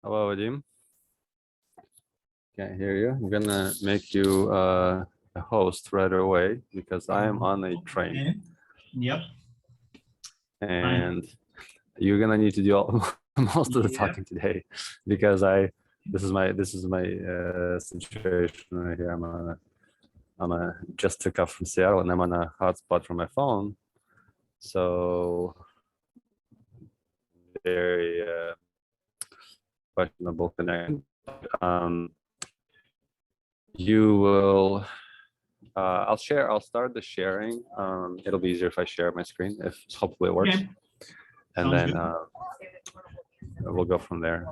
Hello, Vadim. Can't hear you. I'm gonna make you a host right away because I am on a train. Okay. Yep. And you're gonna need to do all, most of the talking today because this is my situation right here. I'm just took off from Seattle and I'm on a hotspot from my phone, so very questionable connection. You will. I'll start the sharing. It'll be easier if I share my screen, if hopefully it works. Okay. And Sounds then we'll go from there.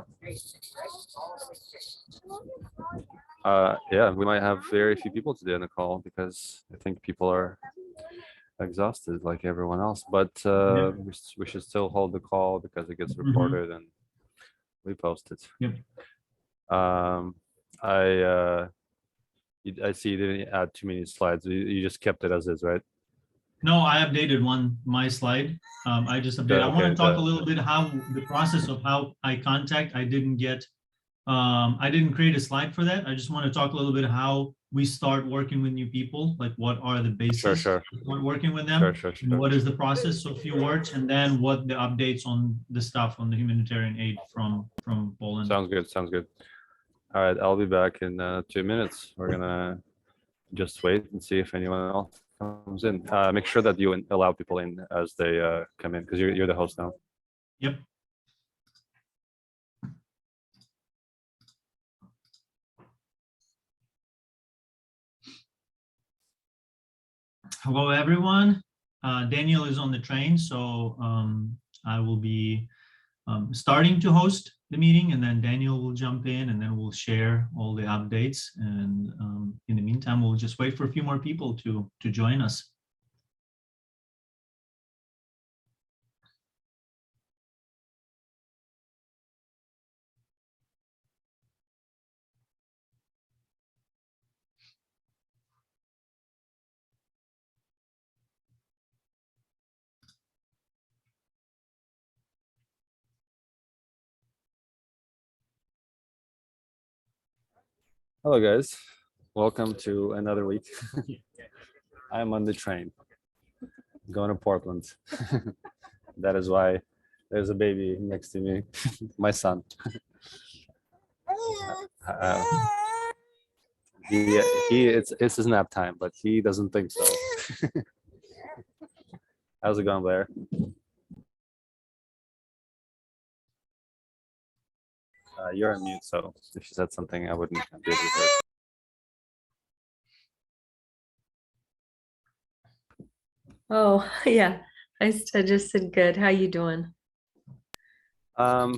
Yeah, we might have very few people today on the call because I think people are exhausted like everyone else, but we should still hold the call because it gets recorded and we post it. Yep. I see you didn't add too many slides. You just kept it as is, right? No, I updated my slide. I just updated. I want to talk a little bit how the process of how I contact. I didn't create a slide for that. I just want to talk a little bit how we start working with new people, like what are the bases Sure. for working with them, and what is the process, so a few words, and then what the updates on the stuff on the humanitarian aid from Poland. Sounds good. All right, I'll be back in 2 minutes. We're gonna just wait and see if anyone else comes in. Make sure that you allow people in as they come in because you're the host now. Yep. Hello, everyone. Daniel is on the train, so I will be starting to host the meeting, and then Daniel will jump in, and then we'll share all the updates. And in the meantime, we'll just wait for a few more people to join us. Hello, guys. Welcome to another week. I'm on the train going to Portland. That is why there's a baby next to me, my son. It's his nap time, but he doesn't think so. How's it going, Blair? You're on mute, so if you said something, I wouldn't be able to hear. Oh, yeah. I just said good. How you doing? Better.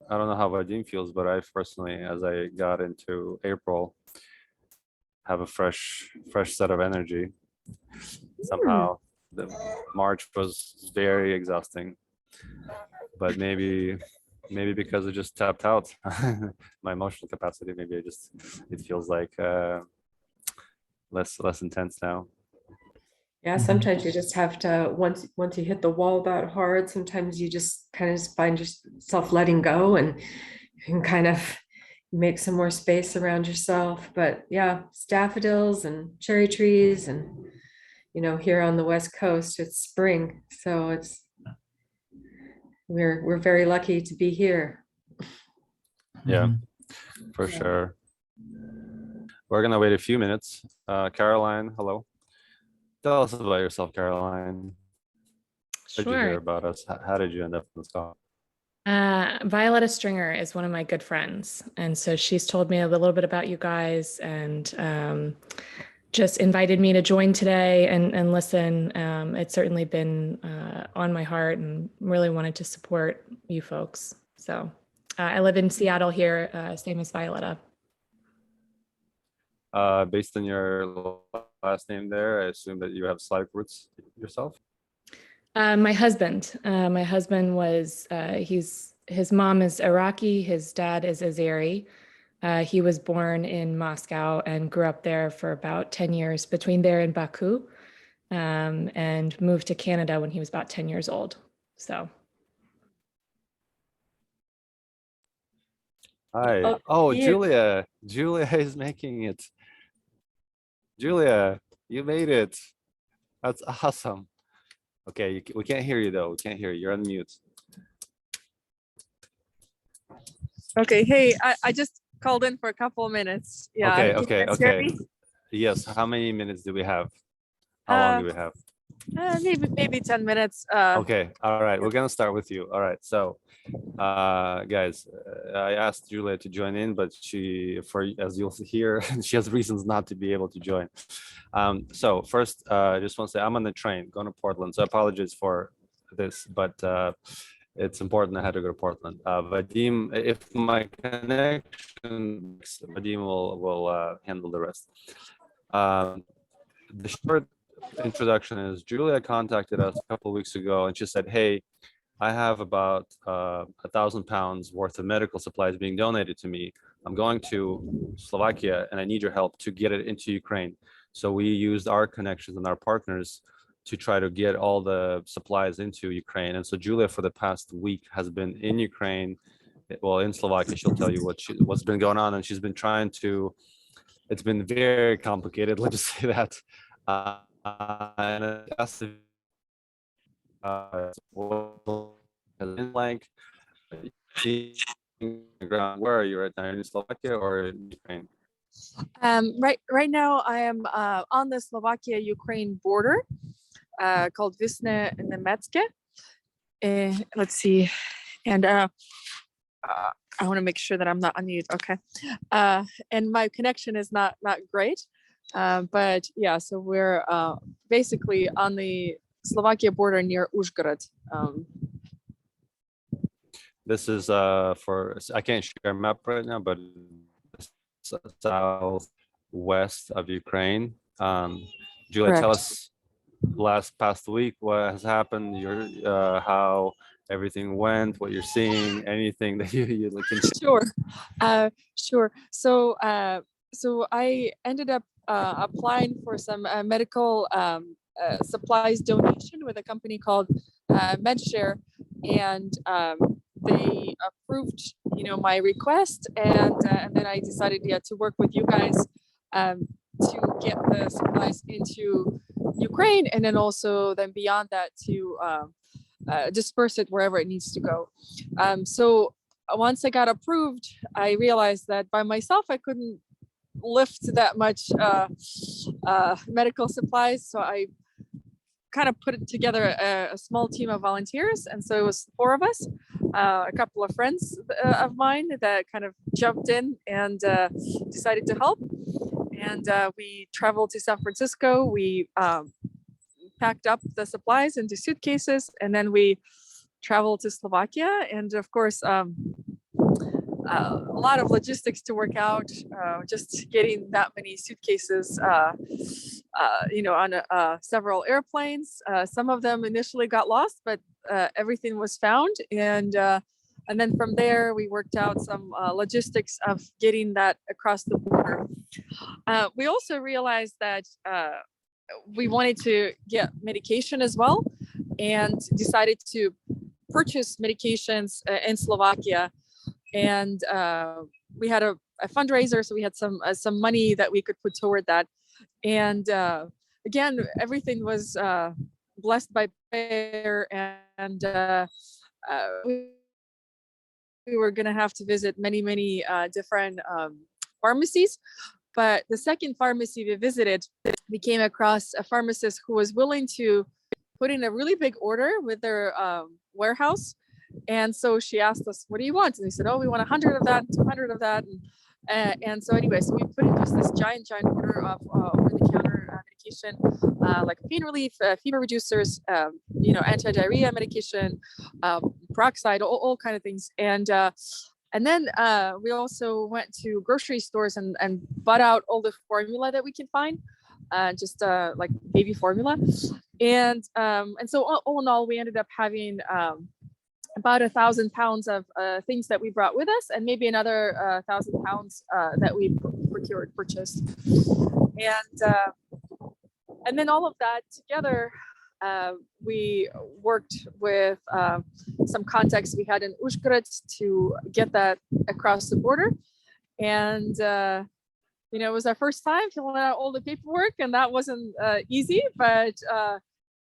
I don't know how Vadim feels, but I personally, as I got into April, have a fresh set of energy. Somehow, the March was very exhausting, but maybe because it just tapped out my emotional capacity. Maybe it feels like less intense now. Yeah, sometimes you just have to, once you hit the wall that hard, sometimes you just kind of find yourself letting go, and you can kind of make some more space around yourself. But yeah, daffodils and cherry trees, and here on the West Coast, it's spring. So we're very lucky to be here. Yeah, for sure. We're gonna wait a few minutes. Caroline, hello. Tell us about yourself, Caroline. What did you hear about us? How did you end up in this call? Violetta Stringer is one of my good friends. And so she's told me a little bit about you guys and just invited me to join today and listen. It's certainly been on my heart and really wanted to support you folks. So I live in Seattle here, same as Violetta. Based on your last name there, I assume that you have Slavic roots yourself? My husband was, his mom is Iraqi, his dad is Azeri. He was born in Moscow and grew up there for about 10 years between there and Baku, and moved to Canada when he was about 10 years old. So. Hi. Oh, Oh, you- Julia. Julia is making it. Julia, you made it. That's awesome. Okay, we can't hear you though. We can't hear you. You're on mute. Okay, hey, I just called in for a couple of minutes. Yeah, Okay, can you okay, guys hear okay. me? Yes. How many minutes do we have? How long do we have? Maybe 10 minutes. Okay, all right. We're gonna start with you. All right. So, guys, I asked Julia to join in, but as you'll hear, she has reasons not to be able to join. So first, I just want to say I'm on the train going to Portland. So I apologize for this, but it's important. I had to go to Portland. Vadim, if my connection, Vadim will handle the rest. The short introduction is Julia contacted us a couple of weeks ago, and she said, "Hey, I have about £1,000 worth of medical supplies being donated to me. I'm going to Slovakia, and I need your help to get it into Ukraine." So we used our connections and our partners to try to get all the supplies into Ukraine. And so Julia, for the past week, has been in Ukraine, well, in Slovakia. She'll tell you what's been going on, and she's been trying to. It's been very complicated. Let's just say that. And it has to blank. Where are you right now? In Slovakia or in Ukraine? Right now I am on the Slovakia-Ukraine border, called Visne Nemetske. Let's see, and I want to make sure that I'm not on mute. Okay, and my connection is not great, but yeah, so we're basically on the Slovakia border near Uzhgorod. This is I can't share a map right now, but southwest of Ukraine. Julia, tell Correct. us past week what has happened, how everything went, what you're seeing, anything that you can. Sure, sure. So I ended up applying for some medical supplies donation with a company called MedShare, and they approved, my request, and then I decided, to work with you guys to get the supplies into Ukraine, and then also then beyond that to disperse it wherever it needs to go. So once I got approved, I realized that by myself I couldn't lift that much medical supplies. So I kind of put together a small team of volunteers, and so it was 4 of us, a couple of friends of mine that kind of jumped in and decided to help. And we traveled to San Francisco. We packed up the supplies into suitcases, and then we traveled to Slovakia. And of course, a lot of logistics to work out, just getting that many suitcases, on several airplanes. Some of them initially got lost, but everything was found. And then from there, we worked out some logistics of getting that across the border. We also realized that we wanted to get medication as well, and decided to purchase medications in Slovakia. And we had a fundraiser, so we had some money that we could put toward that. And again, everything was blessed by prayer, and we were going to have to visit many different pharmacies. But the second pharmacy we visited, we came across a pharmacist who was willing to put in a really big order with their warehouse. And so she asked us, "What do you want?" And we said, "Oh, we want 100 of that, 200 of that." And so anyway, so we put in just this giant order of over-the-counter medication, like pain relief, fever reducers, anti-diarrhea medication, peroxide, all kind of things. And then we also went to grocery stores and bought out all the formula that we can find, just like baby formula. And so all in all, we ended up having about 1,000 pounds of things that we brought with us, and maybe another 1,000 pounds that we purchased. And then all of that together we worked with some contacts we had in Uzhgorod to get that across the border. And, it was our first time filling out all the paperwork, and that wasn't easy, but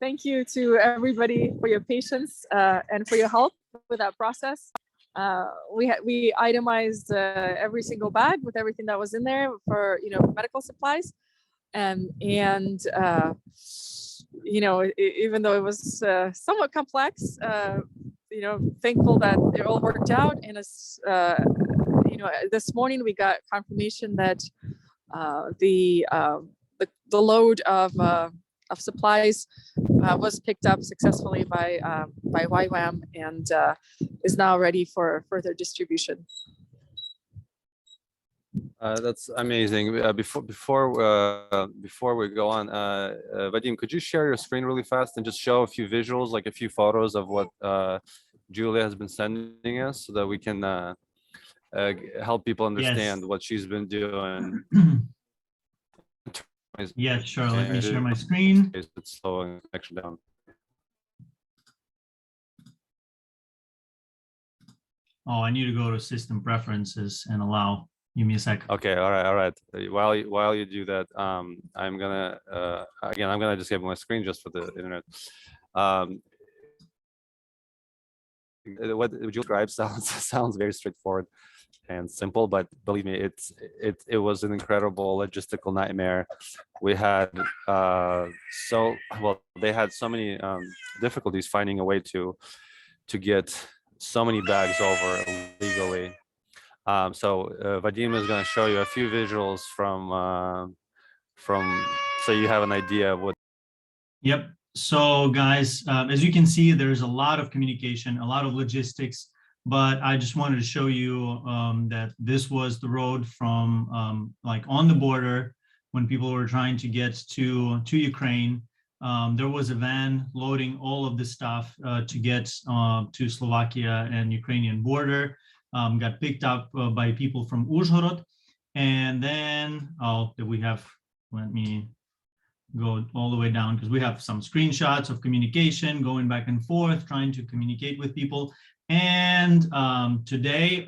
thank you to everybody for your patience and for your help with that process. We itemized every single bag with everything that was in there for medical supplies, and even though it was somewhat complex, thankful that it all worked out. And this morning we got confirmation that the load of supplies was picked up successfully by YWAM and is now ready for further distribution. That's amazing. Before we go on, Vadim, could you share your screen really fast and just show a few visuals, like a few photos of what Julia has been sending us, so that we can help people understand what she's been doing. Yeah, sure. Let me share my screen. It's slowing connection down. Oh, I need to go to system preferences and allow. Give me a second. Okay, all right. While you do that, I'm gonna just give my screen just for the internet. What you describe sounds very straightforward and simple, but believe me, it was an incredible logistical nightmare. We had they had so many difficulties finding a way to get so many bags over legally. So Vadim is going to show you a few visuals from so you have an idea of what. Yep. So guys, as you can see, there's a lot of communication, a lot of logistics, but I just wanted to show you that this was the road from like on the border when people were trying to get to Ukraine. There was a van loading all of the stuff to get to Slovakia and Ukrainian border. Got picked up by people from Uzhhorod, and then let me go all the way down because we have some screenshots of communication going back and forth, trying to communicate with people. And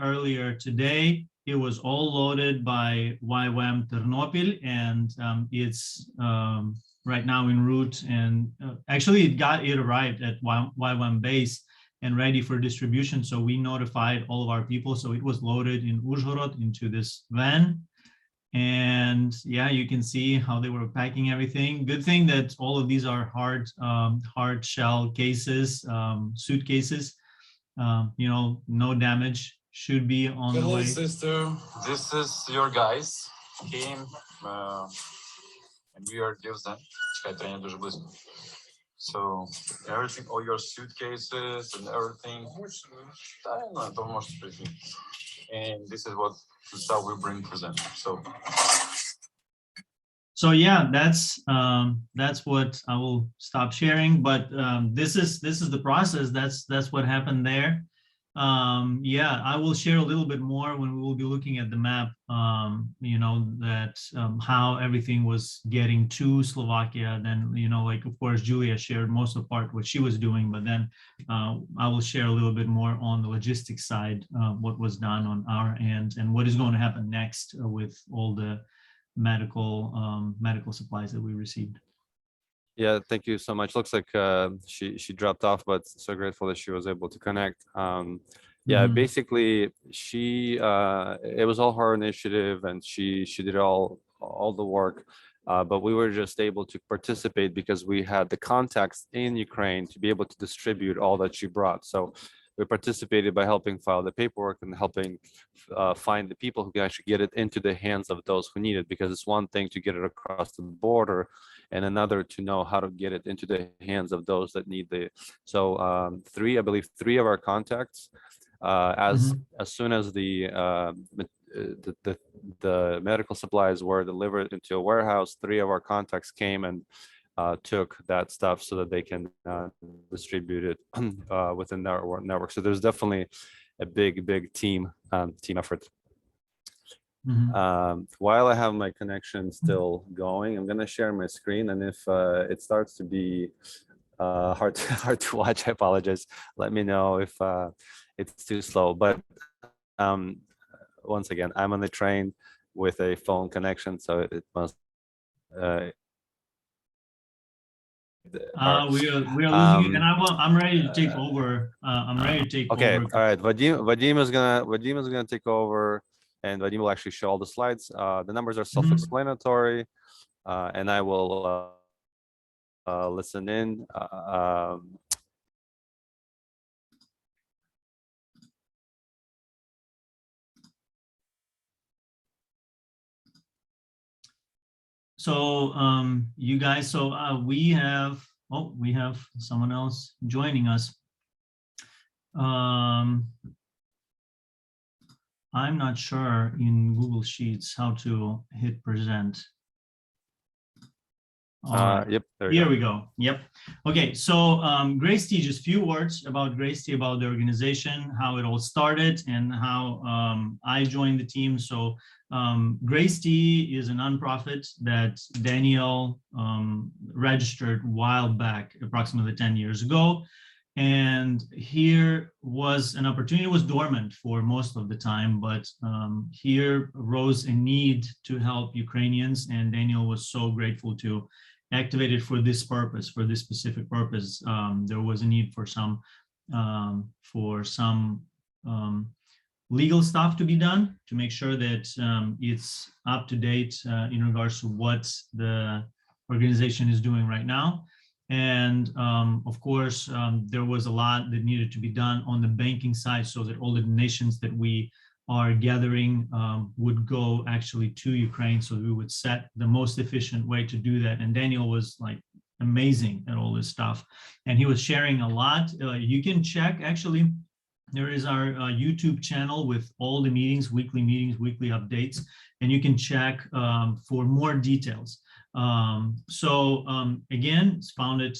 earlier today, it was all loaded by YWAM Ternopil, and it's right now en route. And actually, it arrived at YWAM base and ready for distribution. So we notified all of our people. So it was loaded in Uzhhorod into this van. And yeah, you can see how they were packing everything. Good thing that all of these are hard shell cases, suitcases. No damage, should be on the way. Sister, this is your guys came and we are them. So everything, all your suitcases and everything. And this is how we bring for them. So yeah, that's what I will stop sharing. But this is the process. That's what happened there. Yeah, I will share a little bit more when we will be looking at the map. How everything was getting to Slovakia. Then like of course Julia shared most of the part what she was doing, but then I will share a little bit more on the logistics side, what was done on our end and what is going to happen next with all the medical supplies that we received. Yeah, thank you so much. Looks like she dropped off, but so grateful that she was able to connect. Basically it was all her initiative, and she did all the work, but we were just able to participate because we had the contacts in Ukraine to be able to distribute all that she brought. So we participated by helping file the paperwork and helping find the people who can actually get it into the hands of those who need it, because it's one thing to get it across the border and another to know how to get it into the hands of those that need it. So I believe three of our contacts, as soon as the medical supplies were delivered into a warehouse, three of our contacts came and took that stuff so that they can distribute it within their network. So there's definitely a big team effort. While I have my connection still going, I'm going to share my screen, and if it starts to be hard to, hard to watch. I apologize. Let me know if it's too slow. But um, once again, I'm on the train with a phone connection, so it must. We are losing it, and I'm ready to take over. I'm ready to take Okay, over. all right. Vadim is gonna take over, and Vadim will actually show all the slides. The numbers are self-explanatory, and I will listen in. So you guys, so we have someone else joining us. I'm not sure in Google Sheets how to hit present. Yep, there Here we go. Yep. Okay, so Grace Tea, just a few words about Grace Tea, about the organization, how it all started, and how I joined the team. So Grace Tea is a nonprofit that Daniel registered a while back, approximately 10 years ago. And here was an opportunity. It was dormant for most of the time, but here arose a need to help Ukrainians, and Daniel was so grateful to activate it for this purpose, for this specific purpose. There was a need for some legal stuff to be done to make sure that it's up to date in regards to what the organization is doing right now. And of course, there was a lot that needed to be done on the banking side so that all the donations that we are gathering would go actually to Ukraine. So we would set the most efficient way to do that. And Daniel was like amazing at all this stuff. And he was sharing a lot. You can check, actually, there is our YouTube channel with all the meetings, weekly updates, and you can check for more details. Again, it's founded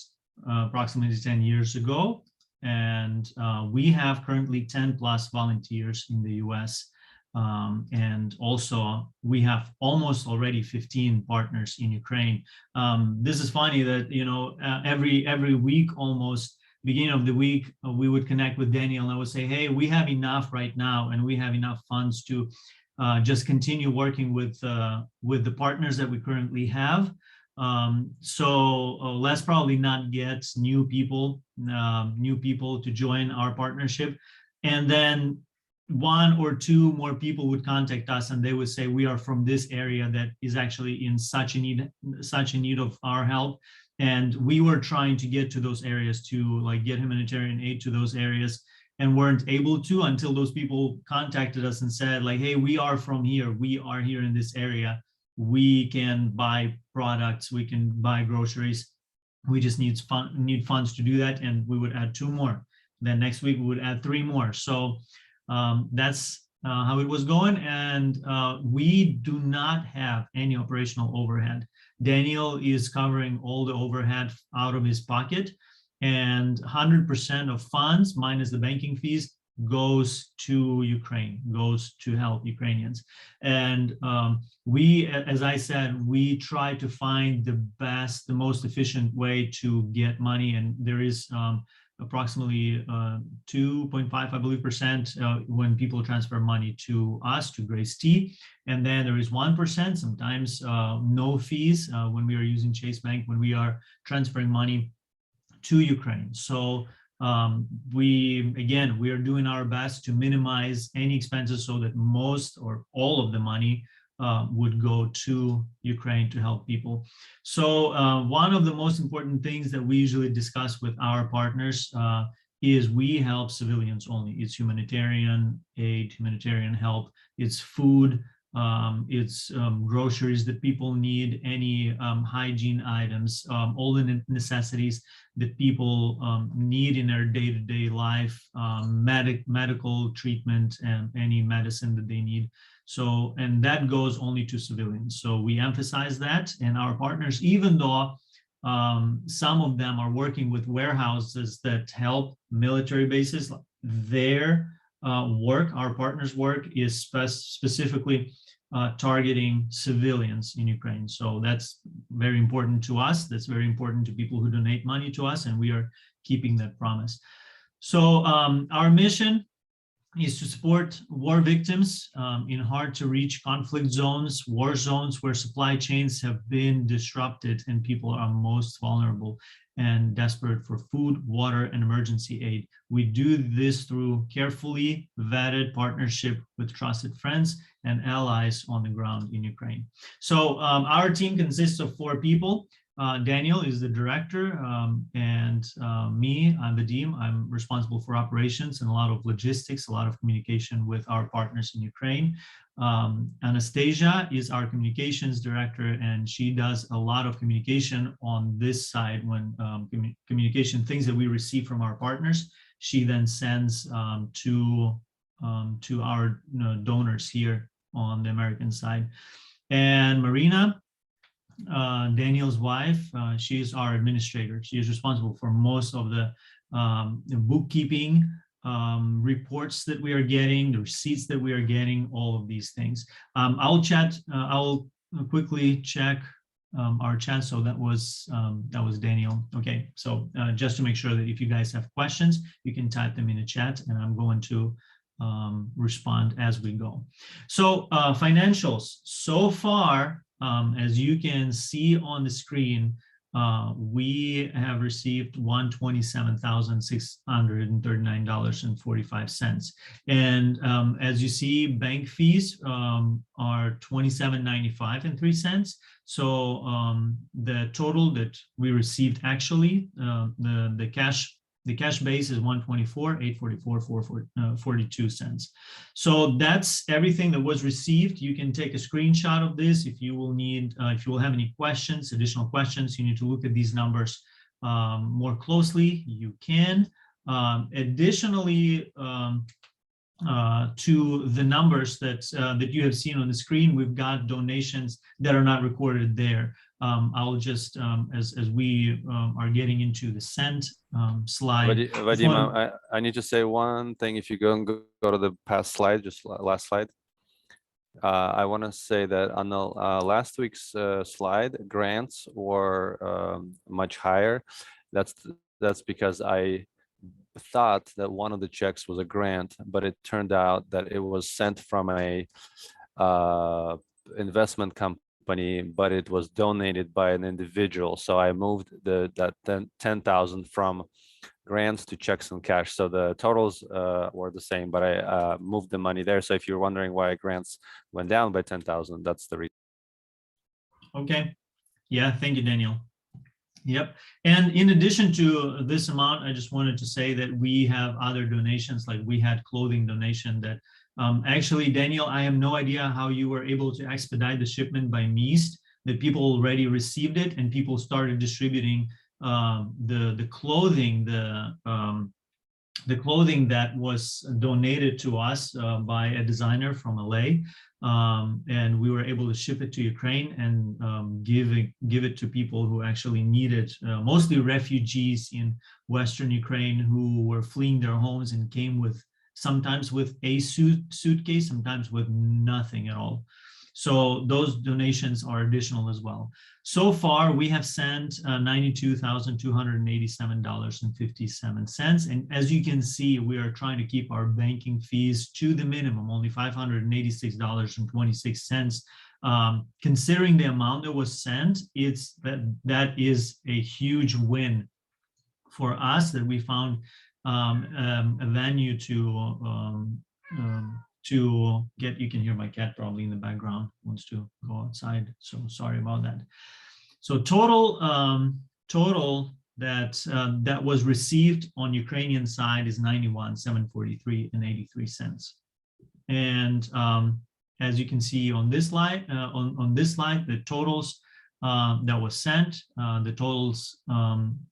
approximately 10 years ago. And we have currently 10 plus volunteers in the US. And also we have almost already 15 partners in Ukraine. This is funny that, you know, every week, almost beginning of the week, we would connect with Daniel and I would say, hey, we have enough right now and we have enough funds to just continue working with the partners that we currently have. Let's probably not get new people to join our partnership. And then one or two more people would contact us and they would say, we are from this area that is actually in such a need of our help. And we were trying to get to those areas to like get humanitarian aid to those areas and weren't able to until those people contacted us and said like, hey, we are from here. We are here in this area. We can buy products. We can buy groceries. We just need funds to do that. And we would add 2 more. Then next week we would add 3 more. So that's how it was going. And we do not have any operational overhead. Daniel is covering all the overhead out of his pocket, and 100% of funds minus the banking fees goes to Ukraine, goes to help Ukrainians. And we, as I said, we try to find the best, the most efficient way to get money. And there is approximately 2.5, I believe, % when people transfer money to us, to Grace Tea. And then there is 1%, sometimes no fees when we are using Chase Bank, when we are transferring money to Ukraine. So we are doing our best to minimize any expenses so that most or all of the money would go to Ukraine to help people. So one of the most important things that we usually discuss with our partners is we help civilians only. It's humanitarian aid, humanitarian help, it's food, it's groceries that people need, any hygiene items, all the necessities that people need in their day-to-day life, medical treatment, and any medicine that they need. So, and that goes only to civilians. So we emphasize that, and our partners, even though some of them are working with warehouses that help military bases, their work, our partners' work, is specifically targeting civilians in Ukraine. So that's very important to us. That's very important to people who donate money to us, and we are keeping that promise. So our mission is to support war victims in hard-to-reach conflict zones, war zones where supply chains have been disrupted and people are most vulnerable and desperate for food, water, and emergency aid. We do this through carefully vetted partnership with trusted friends and allies on the ground in Ukraine. So our team consists of 4 people. Daniel is the director, and me, I'm Vadim. I'm responsible for operations and a lot of logistics, a lot of communication with our partners in Ukraine. Anastasia is our communications director, and she does a lot of communication on this side when communication, things that we receive from our partners, she then sends to our donors here on the American side. And Marina, Daniel's wife, she is our administrator. She is responsible for most of the bookkeeping reports that we are getting, the receipts that we are getting, all of these things. I'll quickly check our chat. So that was Daniel. Okay, so just to make sure that if you guys have questions, you can type them in the chat, and I'm going to respond as we go. So financials so far. As you can see on the screen, we have received $127,639.45. And as you see, bank fees are $27.95 So the total that we received actually, the cash base is $124,844.42. So that's everything that was received. You can take a screenshot of this if you will need, if you will have any questions, additional questions, you need to look at these numbers more closely, you can. Additionally, to the numbers that you have seen on the screen, we've got donations that are not recorded there. I'll just, as we are getting into the sent slide. Vadim, I need to say one thing. If you go to the past slide, just last slide. I want to say that on the last week's slide, grants were much higher. That's because I thought that one of the checks was a grant, but it turned out that it was sent from a investment company, but it was donated by an individual. So I moved that 10,000 from grants to checks and cash. So the totals were the same, but I moved the money there. So if you're wondering why grants went down by 10,000, that's the reason. Okay. Yeah, thank you, Daniel. Yep. And in addition to this amount, I just wanted to say that we have other donations, like we had clothing donation that actually, Daniel, I have no idea how you were able to expedite the shipment by Meast, that people already received it and people started distributing the clothing, the clothing that was donated to us by a designer from LA. And we were able to ship it to Ukraine and give it to people who actually need it, mostly refugees in Western Ukraine who were fleeing their homes and came with sometimes with a suitcase, sometimes with nothing at all. So those donations are additional as well. So far, we have sent $92,287.57. And as you can see, we are trying to keep our banking fees to the minimum, only $586.26. Considering the amount that was sent, that is a huge win for us, that we found a venue to get. You can hear my cat probably in the background, wants to go outside, so sorry about that. So total that was received on Ukrainian side is $91,743.83. And as you can see on this slide, the totals that was sent, the totals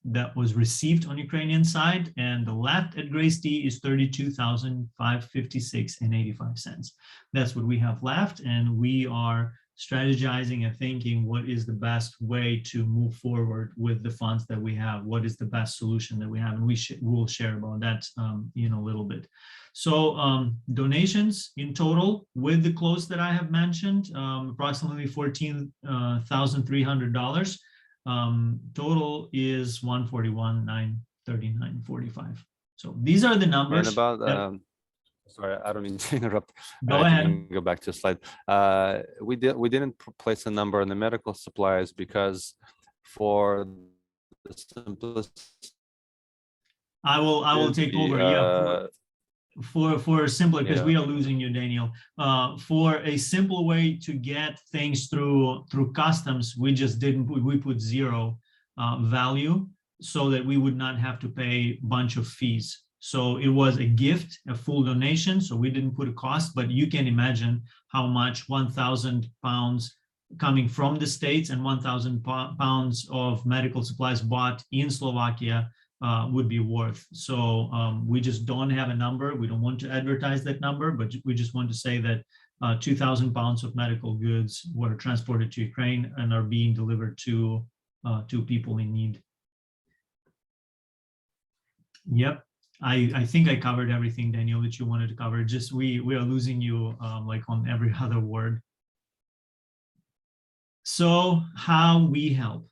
that was received on Ukrainian side, and the left at Grace D is $32,556.85. That's what we have left, and we are strategizing and thinking what is the best way to move forward with the funds that we have, what is the best solution that we have, and we'll share about that in a little bit. So donations in total with the close that I have mentioned, approximately $14,300. Total is 141,939.45. So these are the numbers. And about that- sorry, I don't mean to interrupt. Go If you ahead. can go back to a slide. We didn't place a number on the medical supplies because for the simplest. I will take over. Yeah. For simple, because Yeah. we are losing you, Daniel. For a simple way to get things through customs, we just didn't we put zero value so that we would not have to pay a bunch of fees. So it was a gift, a full donation. So we didn't put a cost, but you can imagine how much 1,000 pounds coming from the States and 1,000 pounds of medical supplies bought in Slovakia would be worth. So we just don't have a number. We don't want to advertise that number, but we just want to say that 2,000 pounds of medical goods were transported to Ukraine and are being delivered to people in need. Yep. I think I covered everything, Daniel, that you wanted to cover. Just we are losing you like on every other word. So how we help.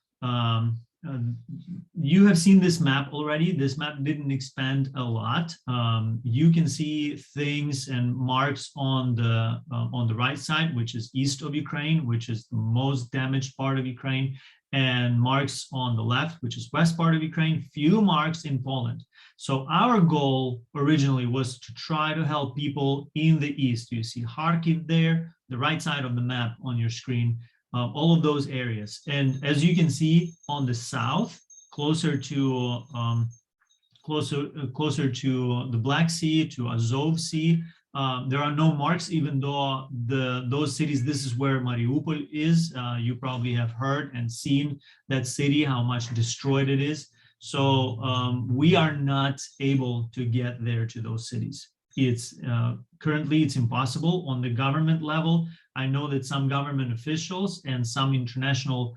You have seen this map already. This map didn't expand a lot. You can see things and marks on the right side, which is east of Ukraine, which is the most damaged part of Ukraine, and marks on the left, which is west part of Ukraine, few marks in Poland. So our goal originally was to try to help people in the east. You see Kharkiv there, the right side of the map on your screen. All of those areas. And as you can see on the south, closer to the Black Sea, to Azov Sea, there are no marks, even though those cities, this is where Mariupol is. You probably have heard and seen that city, how much destroyed it is. So we are not able to get there to those cities. It's currently it's impossible on the government level. I know that some government officials and some international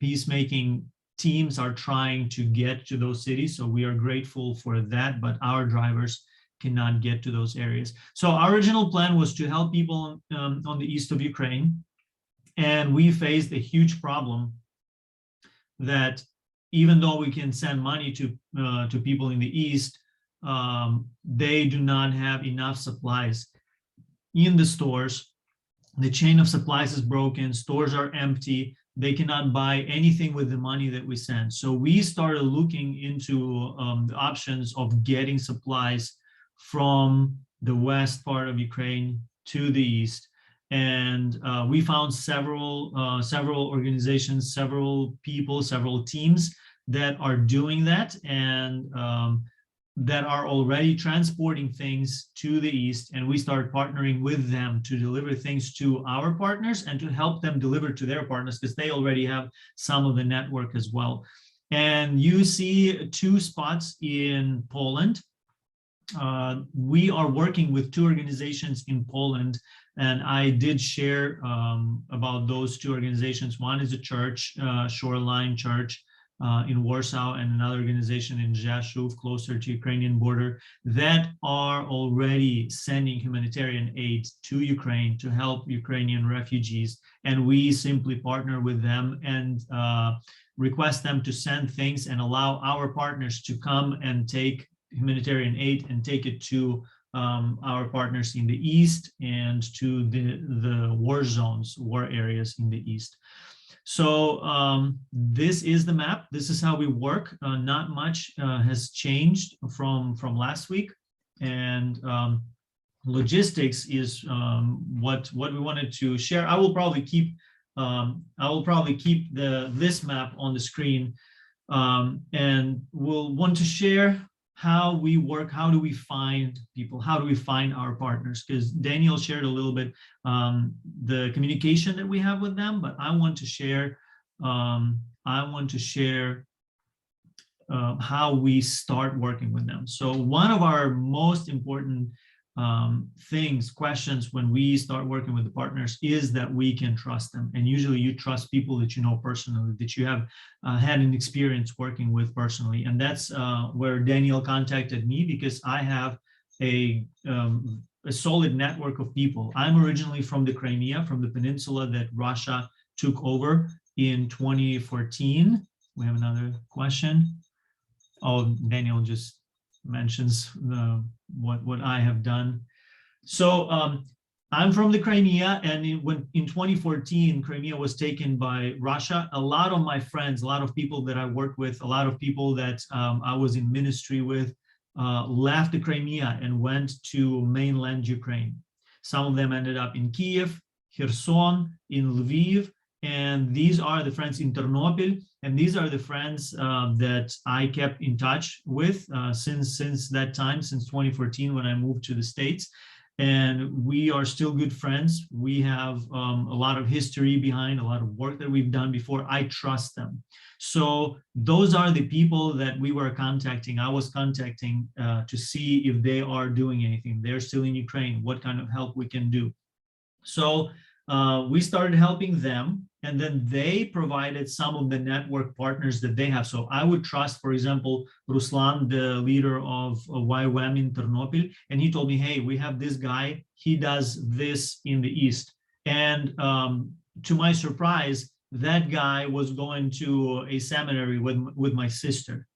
peacemaking teams are trying to get to those cities. So we are grateful for that, but our drivers cannot get to those areas. So our original plan was to help people on the east of Ukraine. And we faced a huge problem that even though we can send money to people in the east, they do not have enough supplies in the stores. The chain of supplies is broken, stores are empty, they cannot buy anything with the money that we send. So we started looking into the options of getting supplies from the west part of Ukraine to the east. And we found several organizations, several people, several teams that are doing that, and that are already transporting things to the east, and we start partnering with them to deliver things to our partners and to help them deliver to their partners, because they already have some of the network as well. And you see two spots in Poland. We are working with two organizations in Poland, and I did share about those two organizations. One is a church, Shoreline Church, in Warsaw, and another organization in Rzeszów, closer to Ukrainian border, that are already sending humanitarian aid to Ukraine to help Ukrainian refugees. And we simply partner with them and request them to send things and allow our partners to come and take humanitarian aid and take it to our partners in the east and to the war zones, war areas in the east. So this is the map. This is how we work. Not much has changed from last week, and logistics is what we wanted to share. I will probably keep this map on the screen, and we'll want to share how we work, how do we find people, how do we find our partners, because Daniel shared a little bit the communication that we have with them, but I want to share how we start working with them. So one of our most important questions when we start working with the partners is that we can trust them. And usually you trust people that you know personally, that you have had an experience working with personally. And that's where Daniel contacted me, because I have a solid network of people. I'm originally from the Crimea, from the peninsula that Russia took over in 2014. We have another question. Oh, Daniel just mentions what I have done. So I'm from the Crimea, and in 2014, Crimea was taken by Russia. A lot of my friends, a lot of people that I work with, a lot of people that I was in ministry with, left the Crimea and went to mainland Ukraine. Some of them ended up in Kiev, Kherson, in Lviv, and these are the friends in Ternopil, and these are the friends that I kept in touch with since that time, since 2014 when I moved to the States. And we are still good friends. We have a lot of history behind, a lot of work that we've done before. I trust them. So those are the people that we were contacting. I was contacting to see if they are doing anything. They're still in Ukraine, what kind of help we can do. So we started helping them, and then they provided some of the network partners that they have. So I would trust, for example, Ruslan, the leader of YWAM in Ternopil, and he told me, hey, we have this guy, he does this in the East. And to my surprise, that guy was going to a seminary with my sister,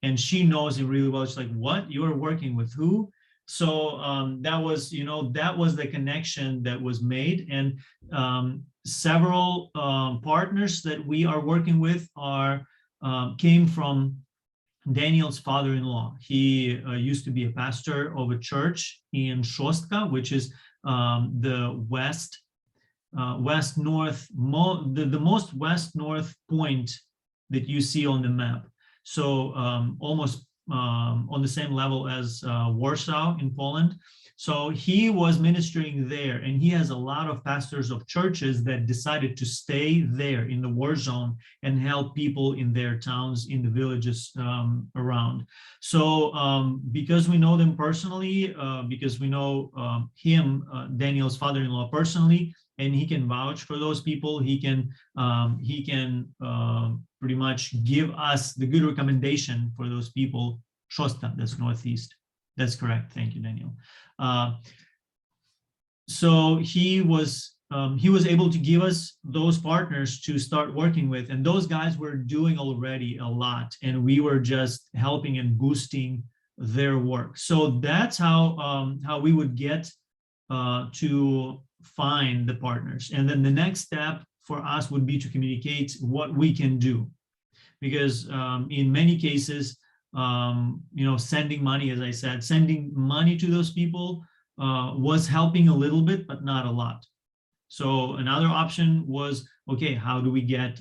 and she knows him really well. She's like, what, you are working with who? So that was, that was the connection that was made. And several partners that we are working with came from Daniel's father-in-law. He used to be a pastor of a church in Shostka, which is the west-north, the most west-north point that you see on the map. So almost on the same level as Warsaw in Poland. So he was ministering there, and he has a lot of pastors of churches that decided to stay there in the war zone and help people in their towns, in the villages around. So because we know them personally, because we know him, Daniel's father-in-law, personally, and he can vouch for those people, he can pretty much give us the good recommendation for those people. Shostka, that's northeast. That's correct. Thank you, Daniel. So he was able to give us those partners to start working with, and those guys were doing already a lot, and we were just helping and boosting their work. So that's how we would get to find the partners. And then the next step for us would be to communicate what we can do, because in many cases, sending money, as I said, sending money to those people was helping a little bit, but not a lot. So another option was, okay, how do we get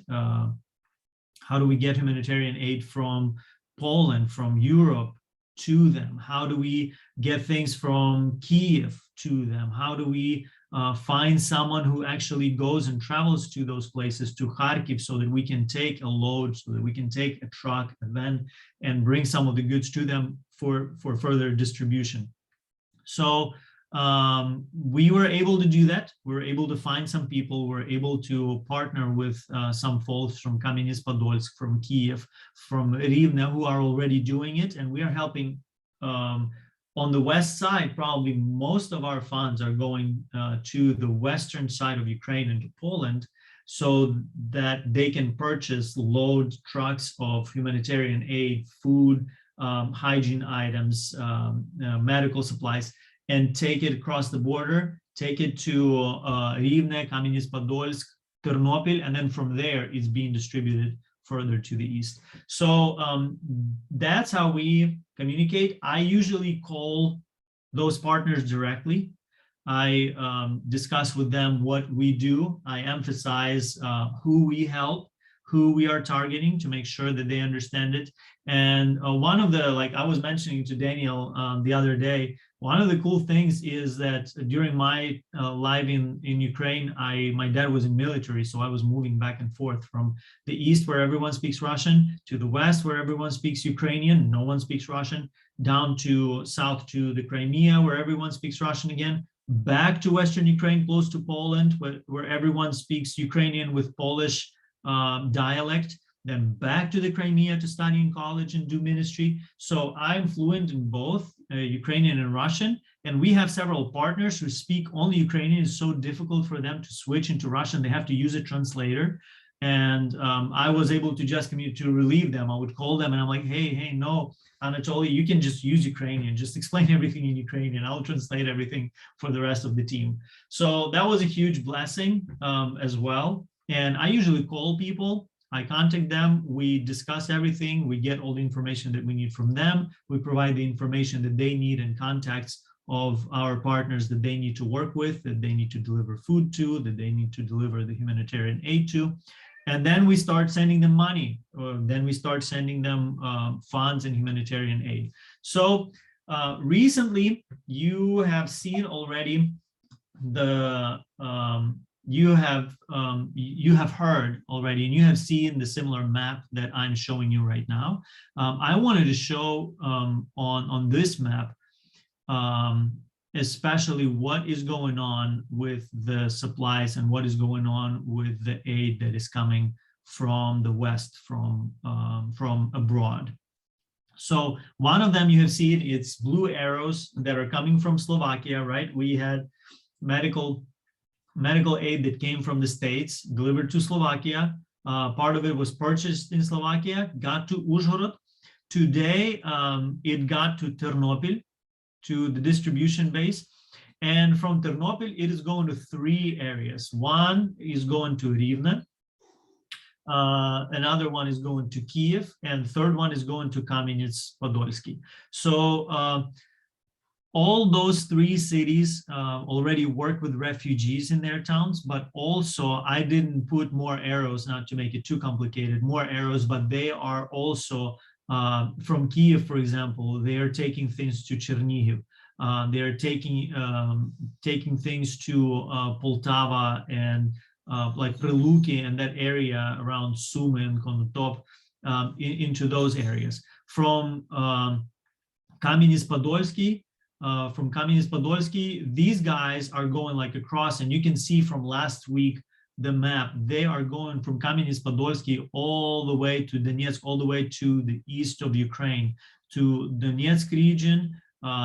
humanitarian aid from Poland, from Europe to them? How do we get things from Kiev to them? How do we find someone who actually goes and travels to those places, to Kharkiv, so that we can take a load, so that we can take a truck, a van, and bring some of the goods to them for further distribution. So we were able to do that. We were able to find some people. We were able to partner with some folks from Kamenets-Podolsk, from Kiev, from Rivne, who are already doing it, and we are helping. On the west side, probably most of our funds are going to the western side of Ukraine and to Poland, so that they can purchase load trucks of humanitarian aid, food, hygiene items, medical supplies, and take it across the border, take it to Rivne, Kamenets-Podolsk, Ternopil, and then from there it's being distributed further to the east. So that's how we communicate. I usually call those partners directly. I discuss with them what we do. I emphasize who we help, who we are targeting to make sure that they understand it. And one of the, like I was mentioning to Daniel the other day, one of the cool things is that during my life in Ukraine, my dad was in military, so I was moving back and forth from the east where everyone speaks Russian to the west where everyone speaks Ukrainian, no one speaks Russian, down to south to the Crimea where everyone speaks Russian again, back to Western Ukraine, close to Poland, where everyone speaks Ukrainian with Polish dialect, then back to the Crimea to study in college and do ministry. So I'm fluent in both Ukrainian and Russian, and we have several partners who speak only Ukrainian. It's so difficult for them to switch into Russian. They have to use a translator. And I was able to just to relieve them. I would call them and I'm like, hey, no, Anatoly, you can just use Ukrainian, just explain everything in Ukrainian. I'll translate everything for the rest of the team. So that was a huge blessing as well. And I usually call people, I contact them, we discuss everything, we get all the information that we need from them, we provide the information that they need and contacts of our partners that they need to work with, that they need to deliver food to, that they need to deliver the humanitarian aid to. And then we start sending them money, or then we start sending them funds and humanitarian aid. So recently, you have seen already the you have heard already, and you have seen the similar map that I'm showing you right now. I wanted to show on this map, especially what is going on with the supplies and what is going on with the aid that is coming from the West, from abroad. So one of them you have seen, it's blue arrows that are coming from Slovakia, right? We had medical aid that came from the States, delivered to Slovakia. Part of it was purchased in Slovakia, got to Uzhhorod. Today, it got to Ternopil, to the distribution base. And from Ternopil, it is going to 3 areas. One is going to Rivne, another one is going to Kiev, and the third one is going to Kamenets-Podolsky. So all those 3 cities already work with refugees in their towns, but also I didn't put more arrows, not to make it too complicated, more arrows, but they are also from Kiev, for example, they are taking things to Chernihiv. They're taking things to Poltava and like Preluki and that area around Sumy and Konotop, into those areas. From Kamenets-Podolsky, these guys are going like across, and you can see from last week the map, they are going from Kamenets-Podolsky all the way to Donetsk, all the way to the east of Ukraine, to Donetsk region.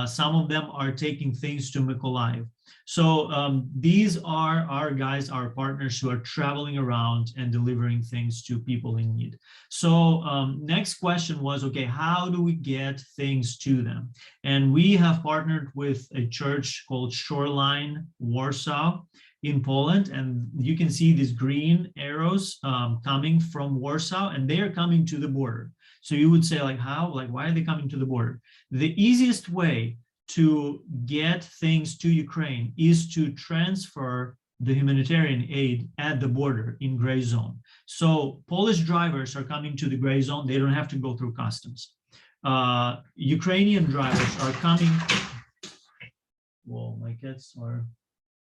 Some of them are taking things to Mykolaiv. So these are our guys, our partners who are traveling around and delivering things to people in need. So next question was, okay, how do we get things to them? And we have partnered with a church called Shoreline Warsaw in Poland, and you can see these green arrows coming from Warsaw, and they are coming to the border. So you would say, like, how? Like, why are they coming to the border? The easiest way to get things to Ukraine is to transfer the humanitarian aid at the border in gray zone. So Polish drivers are coming to the gray zone. They don't have to go through customs. Ukrainian drivers are coming. Whoa, my cats are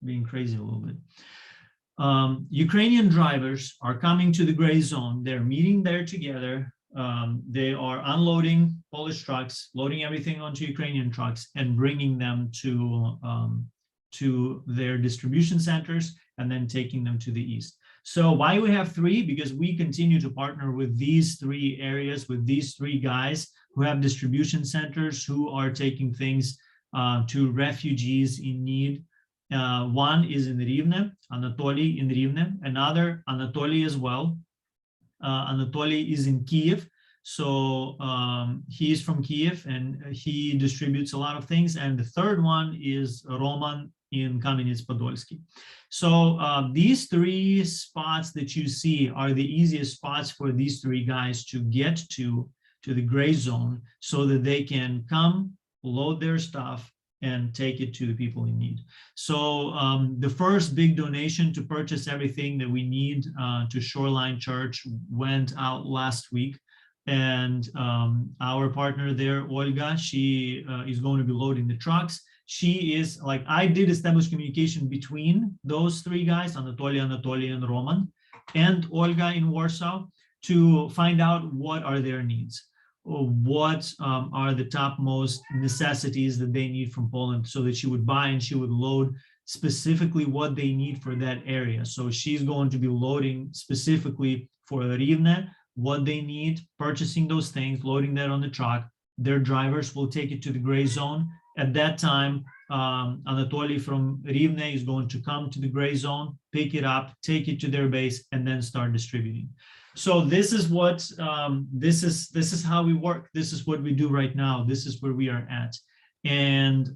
being crazy a little bit. Ukrainian drivers are coming to the gray zone. They're meeting there together. They are unloading Polish trucks, loading everything onto Ukrainian trucks and bringing them to their distribution centers and then taking them to the east. So why we have 3? Because we continue to partner with these 3 areas, with these 3 guys who have distribution centers, who are taking things to refugees in need. One is in Rivne, Anatoly in Rivne, another Anatoly as well. Anatoly is in Kiev, so he is from Kiev and he distributes a lot of things. And the third one is Roman in Kamenets-Podolsky. So these 3 spots that you see are the easiest spots for these 3 guys to get to the gray zone, so that they can come, load their stuff, and take it to the people in need. So the first big donation to purchase everything that we need to Shoreline Church went out last week. And our partner there, Olga, she is going to be loading the trucks. She is like, I did establish communication between those three guys, Anatoly, and Roman, and Olga in Warsaw, to find out what are their needs. What are the topmost necessities that they need from Poland, so that she would buy and she would load specifically what they need for that area. So she's going to be loading specifically for Rivne, what they need, purchasing those things, loading that on the truck. Their drivers will take it to the gray zone. At that time, Anatoly from Rivne is going to come to the gray zone, pick it up, take it to their base, and then start distributing. So this is what this is how we work. This is what we do right now. This is where we are at, and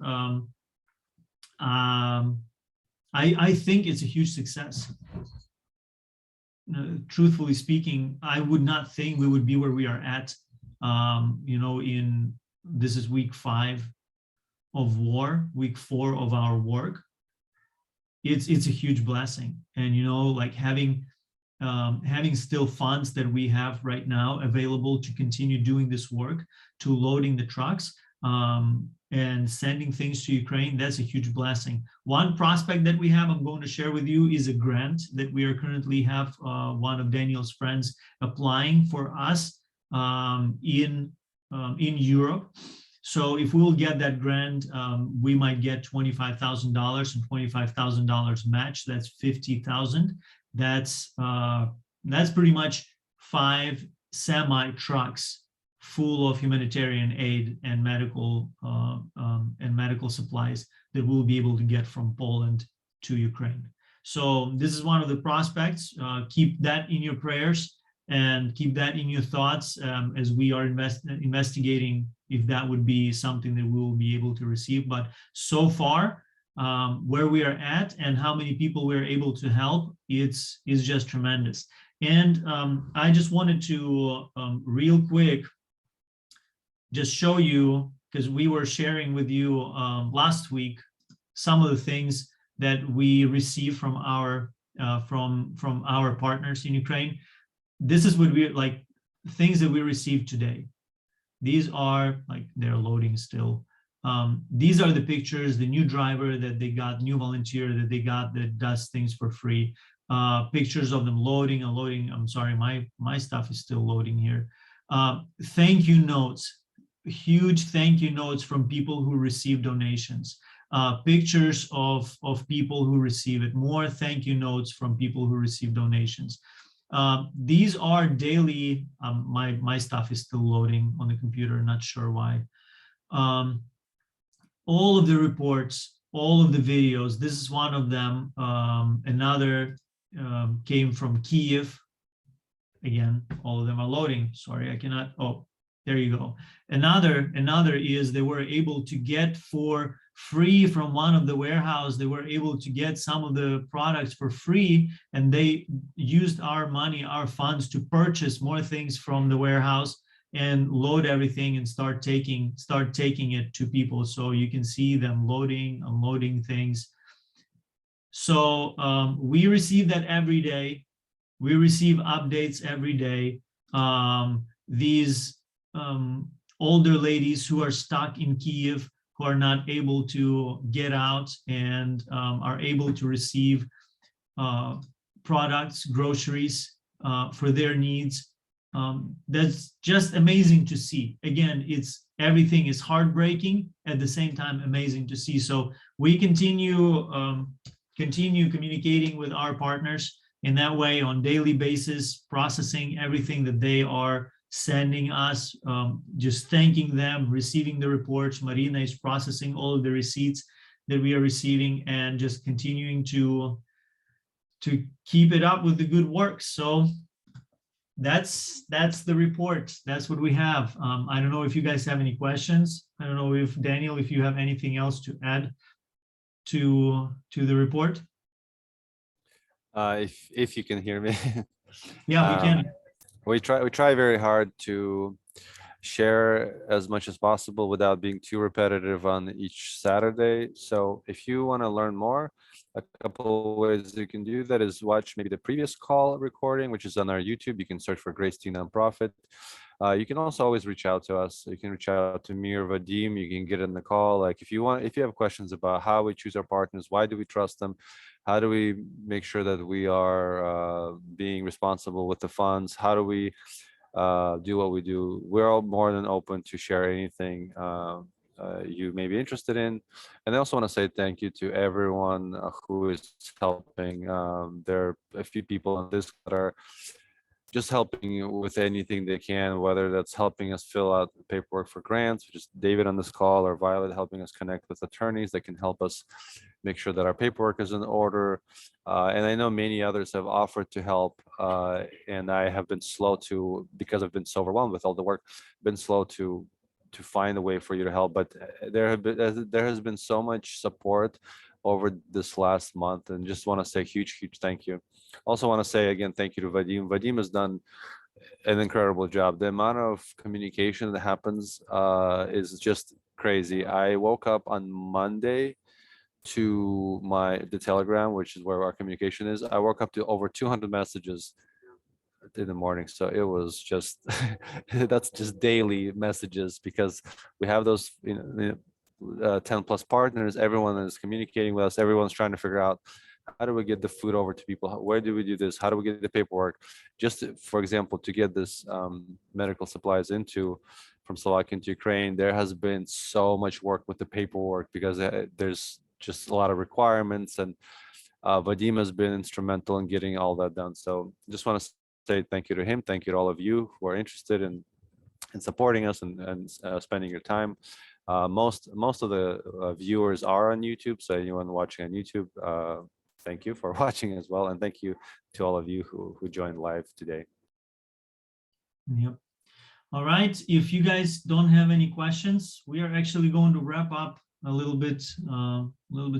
I think it's a huge success. Truthfully speaking, I would not think we would be where we are at. This is week 5 of war, week 4 of our work. It's a huge blessing, and like having still funds that we have right now available to continue doing this work, to loading the trucks and sending things to Ukraine, that's a huge blessing. One prospect that we have, I'm going to share with you, is a grant that we are currently have one of Daniel's friends applying for us in Europe. So if we will get that grant, we might get $25,000 and $25,000 match. That's $50,000. That's pretty much 5 semi trucks full of humanitarian aid and medical supplies that we'll be able to get from Poland to Ukraine. So this is one of the prospects. Keep that in your prayers and keep that in your thoughts as we are investigating if that would be something that we will be able to receive. But so far, where we are at and how many people we're able to help, it's just tremendous. And I just wanted to real quick just show you, because we were sharing with you last week some of the things that we received from our partners in Ukraine. This is what we like, things that we received today. These are like, they're loading still. These are the pictures, the new driver that they got, new volunteer that they got that does things for free. Pictures of them loading, unloading. I'm sorry, my stuff is still loading here. Thank you notes, huge thank you notes from people who receive donations. Pictures of people who receive it, more thank you notes from people who receive donations. These are daily, my stuff is still loading on the computer, not sure why. All of the reports, all of the videos, this is one of them. Another came from Kyiv. Again, all of them are loading. Sorry, I cannot, oh, there you go. Another is they were able to get for free from one of the warehouse. They were able to get some of the products for free, and they used our money, our funds, to purchase more things from the warehouse and load everything and start taking it to people. So you can see them loading, unloading things. So we receive that every day. We receive updates every day. These older ladies who are stuck in Kyiv, who are not able to get out and are able to receive products, groceries for their needs. That's just amazing to see. Again, everything is heartbreaking, at the same time amazing to see. So we continue communicating with our partners in that way on daily basis, processing everything that they are sending us, just thanking them, receiving the reports. Marina is processing all of the receipts that we are receiving, and just continuing to keep it up with the good work. So that's the report. That's what we have. I don't know if you guys have any questions. I don't know if Daniel, if you have anything else to add to the report. If you can hear me. Yeah, we can. We try very hard to share as much as possible without being too repetitive on each Saturday. So if you want to learn more, a couple of ways you can do that is watch maybe the previous call recording, which is on our YouTube. You can search for Grace Tea Nonprofit. You can also always reach out to us. You can reach out to me or Vadim. You can get in the call. Like if you have questions about how we choose our partners, why do we trust them? How do we make sure that we are being responsible with the funds? How do we do what we do? We're all more than open to share anything you may be interested in. And I also want to say thank you to everyone who is helping. There are a few people on this that are just helping with anything they can, whether that's helping us fill out the paperwork for grants, which is David on this call, or Violet helping us connect with attorneys that can help us make sure that our paperwork is in order. And I know many others have offered to help, and I have been slow to, because I've been so overwhelmed with all the work, been slow to find a way for you to help. But there has been so much support over this last month, and just want to say huge thank you. Also want to say again thank you to Vadim. Vadim has done an incredible job. The amount of communication that happens is just crazy. I woke up on Monday to the Telegram, which is where our communication is. I woke up to over 200 messages in the morning. So it was just that's just daily messages, because we have those 10 plus partners. Everyone is communicating with us. Everyone's trying to figure out, how do we get the food over to people? Where do we do this? How do we get the paperwork? Just for example, to get this medical supplies from Slovakia into Ukraine, there has been so much work with the paperwork, because there's just a lot of requirements, and Vadim has been instrumental in getting all that done. So just want to say thank you to him. Thank you to all of you who are interested in supporting us and spending your time. Most of the viewers are on YouTube, so anyone watching on YouTube, thank you for watching as well, and thank you to all of you who joined live today. Yep. All right. If you guys don't have any questions, we are actually going to wrap up a little bit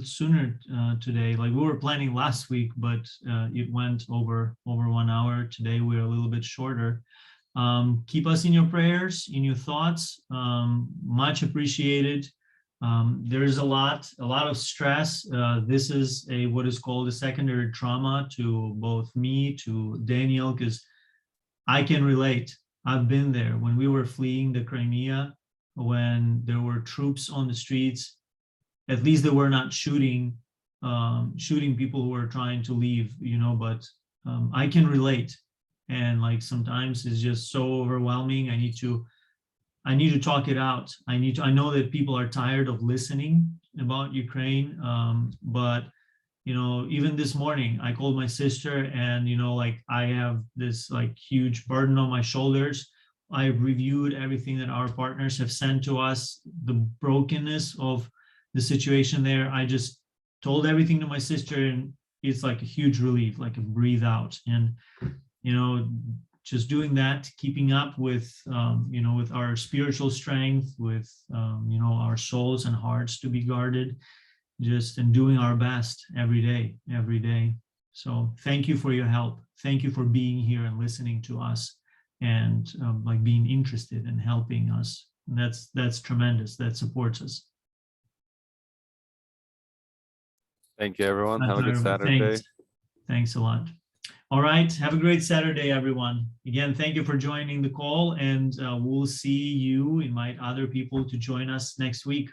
sooner today. Like we were planning last week, but it went over 1 hour. Today we're a little bit shorter. Keep us in your prayers, in your thoughts. Much appreciated. There is a lot of stress. This is what is called a secondary trauma to both me, to Daniel, because I can relate. I've been there when we were fleeing the Crimea, when there were troops on the streets. At least they were not shooting people who were trying to leave, but I can relate. And like sometimes it's just so overwhelming. I need to talk it out. I know that people are tired of listening about Ukraine, but even this morning I called my sister, and like I have this like huge burden on my shoulders. I reviewed everything that our partners have sent to us, the brokenness of the situation there. I just told everything to my sister, and it's like a huge relief, like a breathe out. And just doing that, keeping up with with our spiritual strength, with our souls and hearts to be guarded, and doing our best every day. So thank you for your help. Thank you for being here and listening to us, and like being interested and helping us. That's tremendous. That supports us. Thank you, everyone. Have a good Saturday. Thanks a lot. All right. Have a great Saturday, everyone. Again, thank you for joining the call, and we'll see you. Invite other people to join us next week.